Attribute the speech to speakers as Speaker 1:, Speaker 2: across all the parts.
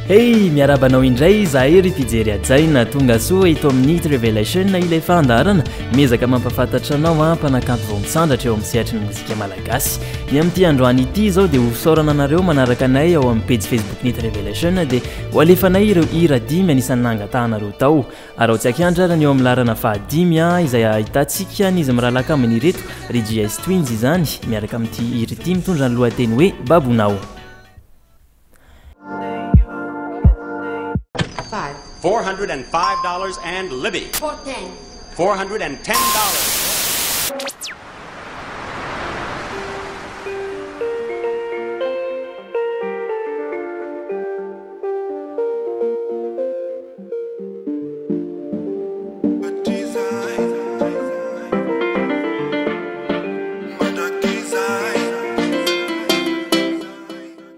Speaker 1: Hey, miarabanao indray zahay ry mpijery ajaina tonga soa ito amin'ny Revelation ilay fandarana miezaka mampafantatra anao mpanakanto vao misandratra eo amin'ny sehatry ny mozika malagasy. Ny amin'ity androany ity zao dia hosorana anareo manaraka anay ao amin'ny page Facebook ny Revelation dia ho alefanay ireo hira 10 anisan'ny nangatahana tao. Ary tsy akiandrana ny eo amin'ny larana fahadimy izay ahitantsika ny izy miralaka amin'ny reto ry GS Twins izany miaraka amin'ity hira 10 mitondra ny lohateny hoe babonao.
Speaker 2: $405 and Libby. $410.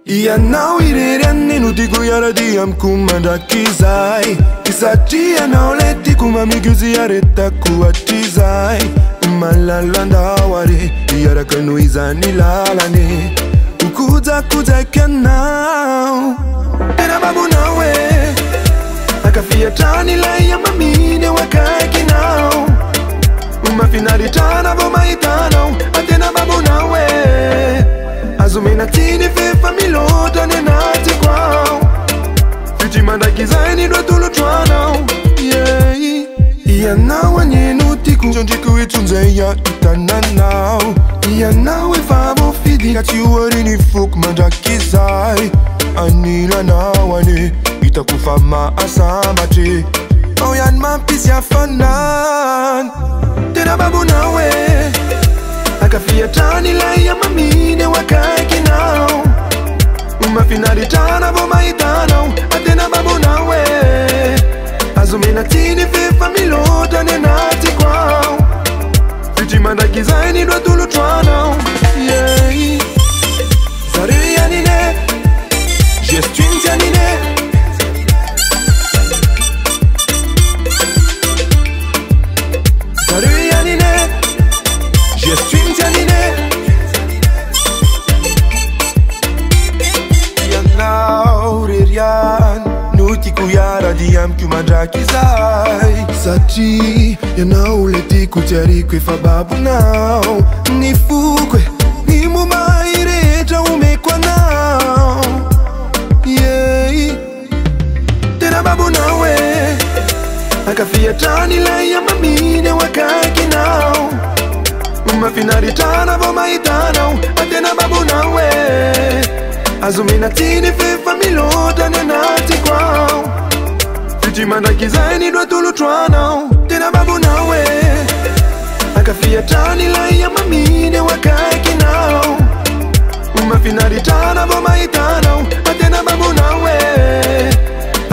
Speaker 3: Ianao irery anneno tiako iarady amiko mandrakizay satria anao le tiako mamiguzy aretako hatrizay malalo andao are iaraka noho izany lalane hokojakojaky anao tena babonao e akafiatrany ilay amaminy eo akaikinao mafinaritrana vao mahitanao atena babonao e azo menatiny fefa milota ny anaty kwao fitry mandrakizay ny dotolotroanao ianao anyeno tiako sondriko itsonjay itananao ianao efa voafidy ka tsy oariny foko mandrakizay anilanao ane hitako fa mahasambatre ao ihany mampisy hafanany tena babonao e akafiatrany ilay amaminy eo akaikinao mafinaritrana vao mahitanao atena babonao e azo menatiny fefa milota ny anaty kwao fitry mandrakizay ny dotolotroanao zareo ianine GS ianine zareo ianine GS ianine ianao reriany no tiako iarady amiko mandrakizay satria ianao le tiako tsy ariko efa babonao ny foko ny momay rehetra omeko anao tena babonao e akafiatrany ilay amaminy eo akaikinao mafinaritrana vao mahitanao atena babonao e azo menatiny fefa milota ny anaty kwao fitry mandrakizay ny dotolotroanao tena babonao e akafiatrany ilay amaminy eo akaikinao mafinaritrana vao mahitanao atena babonao e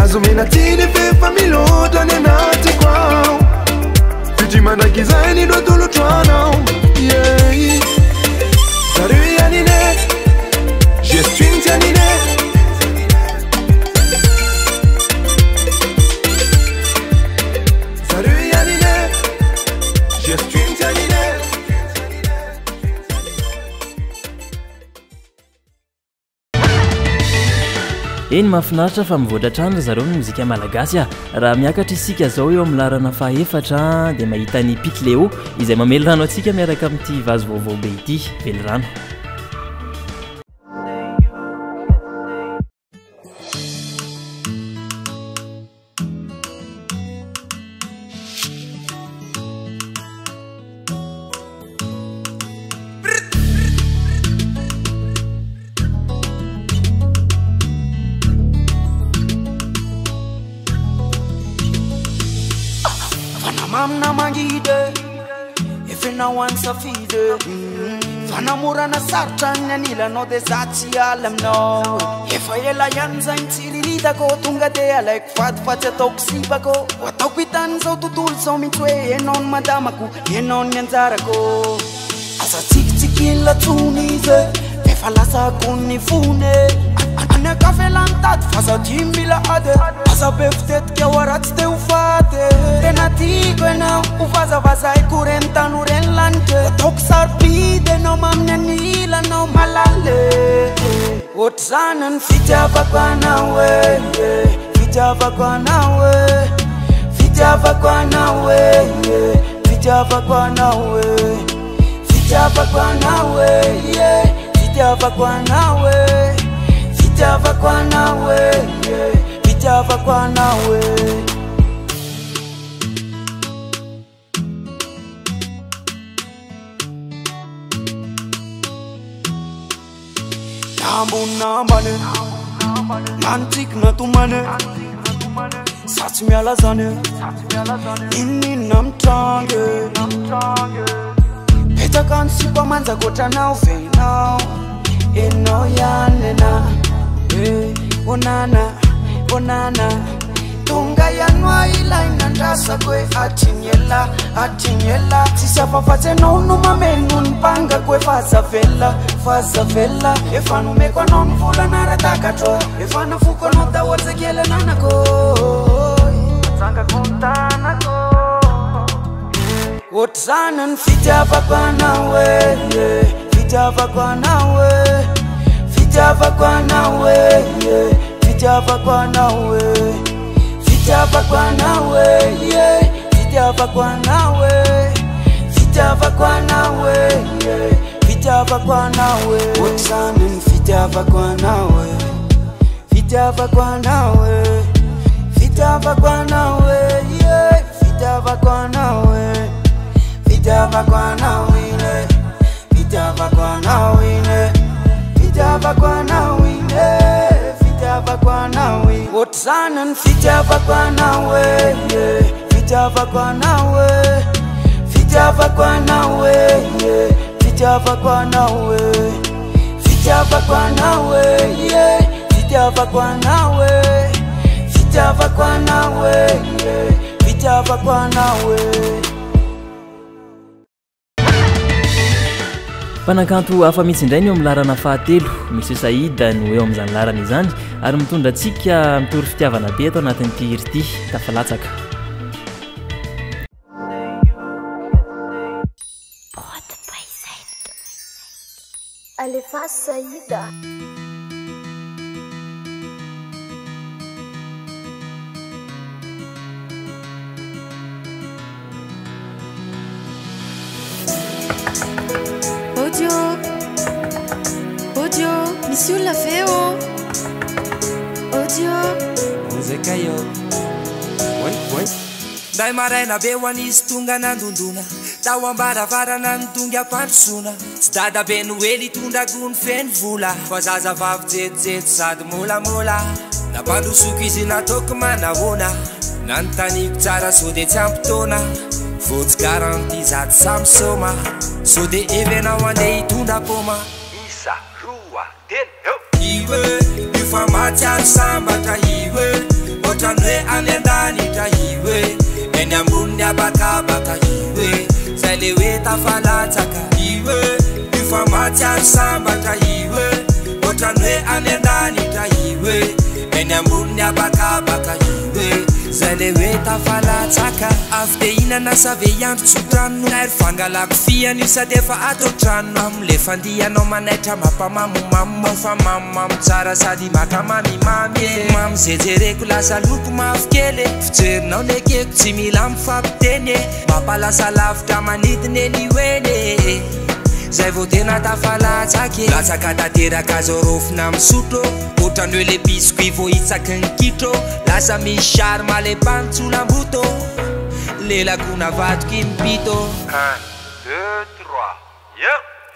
Speaker 3: azo menatiny fefa milota ny anaty kwao fitry mandrakizay ny dotolotroanao zareo ianine GS ianine zareo ianine GS ianine
Speaker 1: eny mahafinaritra fa mivoatra trano zareo ny mozika malagasy raha miakatra isika zao eo amin'ny larana fahefatra dia mahita ny pikleo izay mamely rano atsika miaraka amin'ity vazo vaovao be ity vely rano.
Speaker 4: Mamna mangide efena wansa fide fanamurana sartan anila no de zati alamno efa ela yanza intiririta ko tunga de alek fat toksiba ko watapitan zo tutul so mitwe enon madamaku enon nyanzara ko asa tiktikila tunize efa lasa kunifune ana kafelantat fasa timbila ade asa sabe fitetika ho ratsy teo ho faty tena tiako ianao ho vazavazay koreny tany ho reny lanitra ataoko sarobidy ianao maminy anilanao malale ohatry zany ny fitiavako anao e fitiavako anao e fitiavako anao e fitiavako anao e fitiavako anao e fitiavako anao e fitiavako anao e fitiavako anao e nambonambane nantikina tomane satsy miala zany inninona mitrange petaka ny sipa manjakotranao venao enao ianena onana onana tonga ianoa ilainandrasako hoe atinyela tsisy afafatsy anao no mameno ny mpangako hoe fazavela efa nomeko anao ny volana ratakatro efa nafoko anao dahoatsy kely ananako ohatry zany ny fitiavako anao e fitiavako anao e fitiavako anao e fitiavako anao e fitiavako anao e fitiavako anao e fitiavako anao e fitiavako anao e ohatry zany ny fitiavako anao e fitiavako anao e fitiavako anao e fitiavako anao e fitiavako anao e fitiavako anao e fitiavako anao e fitiavako anao e ohatry zany ny fitiavako anao e fitiavako anao e fitiavako anao e fitiavako anao e fitiavako anao e fitiavako anao e fitiavako anao e fitiavako anao e
Speaker 1: mpanakanto hafa mihitsy indray ny eo amin'ny larana fahatelo misy saida no eo amin'izany larana izany ary mitondra antsika mitory fitiavana be atao anatin'ity hiri ity tafalatsaka
Speaker 5: Alefa Saida
Speaker 6: Audio, monsieur l'a fait oh. Audio,
Speaker 7: muzika yo. Wait. Dai maraina be wanis tunga nandunduna. Tao mbaravarana ntunga apandrosona. Tsy dada be noely tunda gony feny vola. Fa zaza vavy jejeto sady molamola. Nampandrosoko izy nataoko manahona. Nanontaniko tsara so de tsy ampitona. Votsy garanti zato samy soma. So de evenao andeha hitondra poma. Isa, roa, telo iwe, ifa matsiaro sambatra iwe. Otrany hoe any an-danitra iwe. Eny ambony abakabaka iwe. Zay le hoe tafalatsaka iwe. Ifa matsiaro sambatra iwe. Otrany hoe any an-danitra iwe. Eny ambony abakabaka iwe. Zay le hoe tafalatsaka. Avy de hinana save iandro tsotrano. Nairy fangalako fianio sady efa atao trano. Amle fandianao manaitra mampamamomamo. Fa mamomamo tsara sady maka mamimamy. Mamy zejereko lasa loko mavokely. Fijerinao lekeko tsy mila mifampiteny. Mampalasa lavitra manidiny eny hoeny. Zay vao tena tafalatsaka. Latsaka tanteraka azo rofina misotro. Otrany hoe le biscuit vao hitsaky ny kitro. Lasa misy sary malepantsolamboto. Lelako navatoky mipito. 1, 2,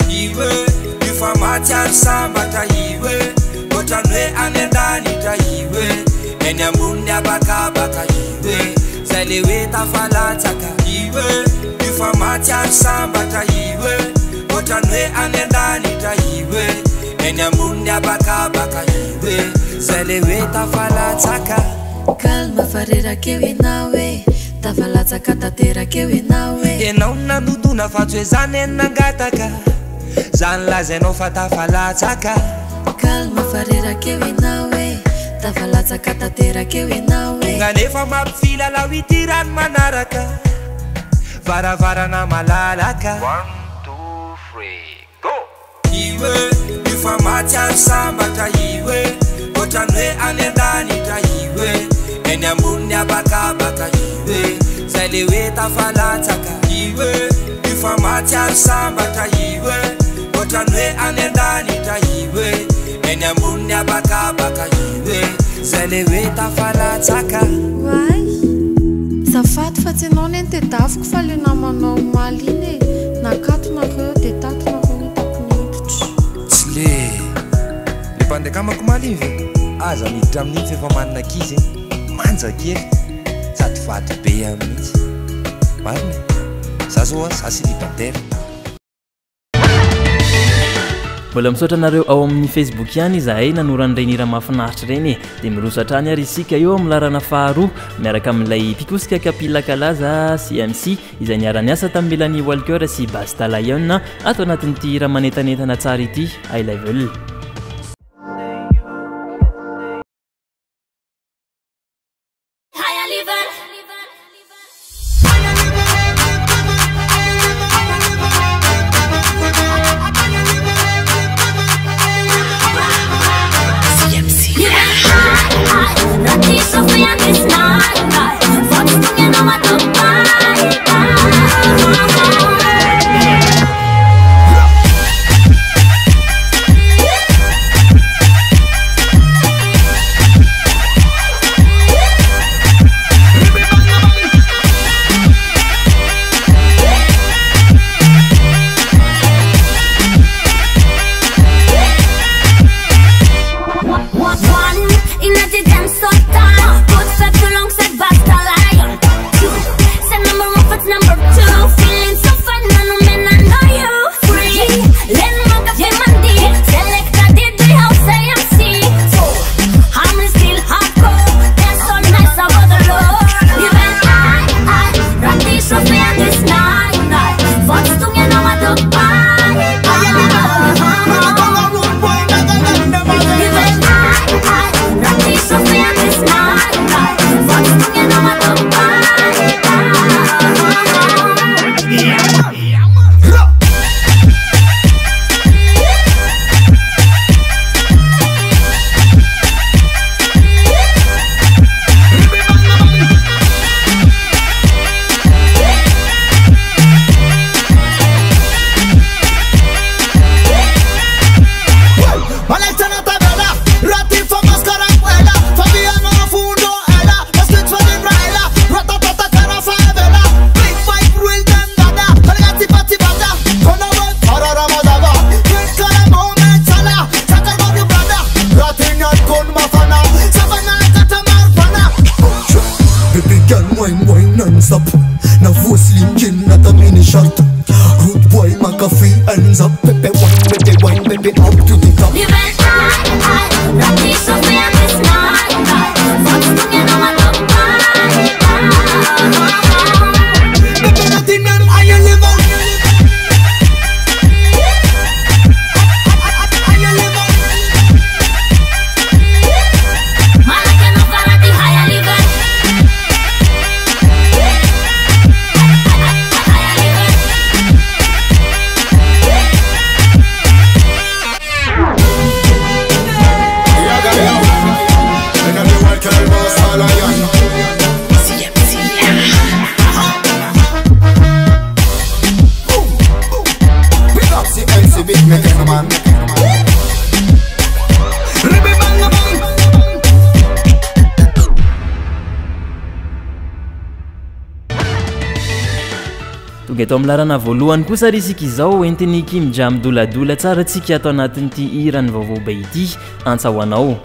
Speaker 7: 3, iwe, ifa matsiaro sambatra iwe. Otrany hoe any an-danitra iwe. Eny ambony abakabaka iwe. Zay le hoe tafalatsaka iwe. Ifa matsiaro sambatra iwe. Otrany hoe any an-danitra iwe. Eny ambony abakabaka iwe. Zay le hoe tafalatsaka.
Speaker 6: calme farerake enao e. Tafalatsaka tanterake enao e.
Speaker 7: Enao nanodona fa tsy hoe zany eny nangataka. Zany lazainao fa tafalatsaka.
Speaker 6: Calme farerake enao e. tavalatsaka tanterakeo ianao e
Speaker 7: tonga nefa mampifila la hoitirany manaraka varavarana malalaka 1 2 3 go iwe ifa matyary sambatra iwe otrany hoe any an-danitra iwe eny amboniny abakabaka iwe zay le hoe tafalatsaka iwe ifa matyary sambatra iwe otrany hoe any an-danitra iwe eny amboniny abakabaka iwe zay le hoe tafalatsaka
Speaker 6: way zafaty fa tsy anao neny te daviko fa le namanao maliny e nakatonareo de tatonareo hitako niditra
Speaker 7: tsy le mpandekamako maliny ve aza miditra amin'iny fefa manina kizy manja kely sady vaty be amin'itsy marina za zao a za célibataire
Speaker 1: mbola misaotra anareo ao amin'ny Facebook ihany izahay nanoran'ireny hira mahafinaritra ireny dia mirosatra any ary isika eo amin'ny larana faharoa miaraka amin'ilay mpikosika kapila kalaza CMC izay niara-ny asa tamin'ny Mélanie Walker sy Basta Lion ato anatin'ity hira manetanetana tsara ity high level. Eto amin'ny larana voalohany kosa ry isika izao entiny kimidra midoladola tsara tsika ato anatin'ity hirany vaovao be ity antsa ho anao.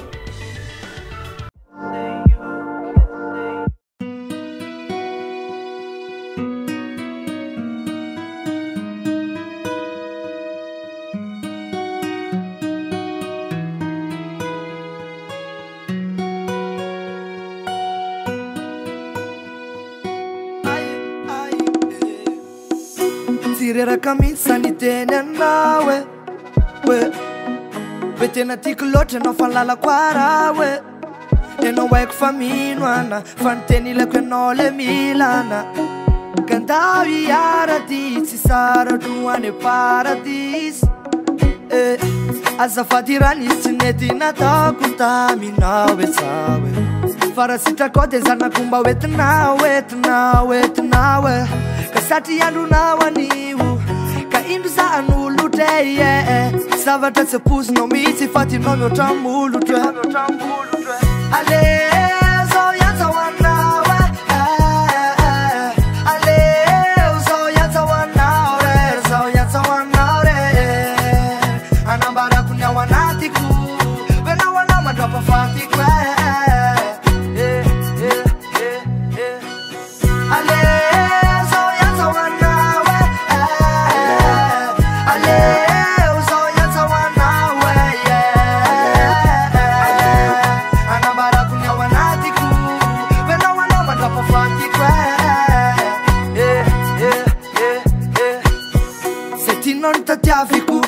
Speaker 4: Kamisa ni tena nawe we tena tiko lote na falala kwa rawe enao haiko fa mino ana fa niteny ilako ianao le milana kandao iarady tsy sarano any paradisy azafady ranisy tsy nety nataoko taminao etsaho fa raha sitrako de zanako mba oetinao oetinao e ka satry andronao anio ka indro zahan'olotre zavatra tsy apozinao mihitsy fa tinao mihoatra molotre aleo zao iantsao anao aleo zao iantsao anao re zao iantsao anao re anambarako ny ao anatiko venao anao mandrapafatiko tiafiko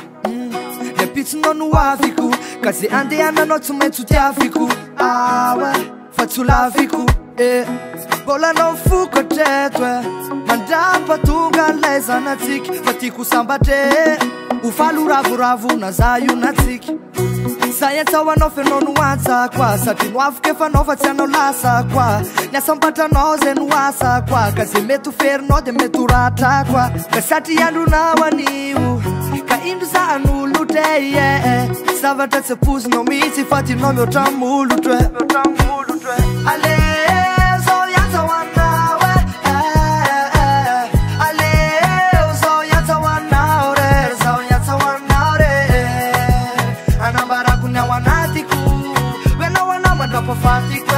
Speaker 4: le pitsinao no afiko ka ze andehananao tsy maintsy ho tiafiko awe fa tsy ho lafiko mbola anao fokatreto mandrapatonga lay zanatsika fa tiako sambatre ho falo ravoravona za io natsika za iatsao anao fenao no antsa koa satria no afika efa anao fa tsy anao lasa koa ny asampatranao zay no asa koa ka ze mety ho ferinao de mety ho ratra koa ka satria andronao anio ka indro zahan'olotre zavatra tsy apozinao mihitsy fa tinao mihoatra molotre aleo zao iantsao anao aleo zao iantsao anao re zao iantsao anao re anambarako ny ao anatiko venao anao mandrapafatiko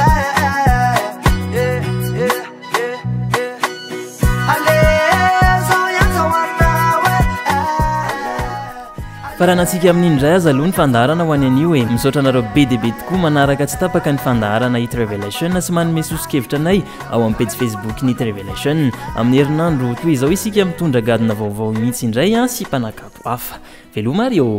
Speaker 1: fa raha natsika amin'indray aza aloha ny fandaharana ho any anio hoe misaotra anareo be dia be tokoa manaraka tsy tapaka ny fandaharana hit revelation sy manome sosikevitra anay ao amin'ny page facebook ny hit revelation amin'ny herinandro toy izao isika mitondra gadina vaovao mihitsy indray sy mpanakato hafa veloma rio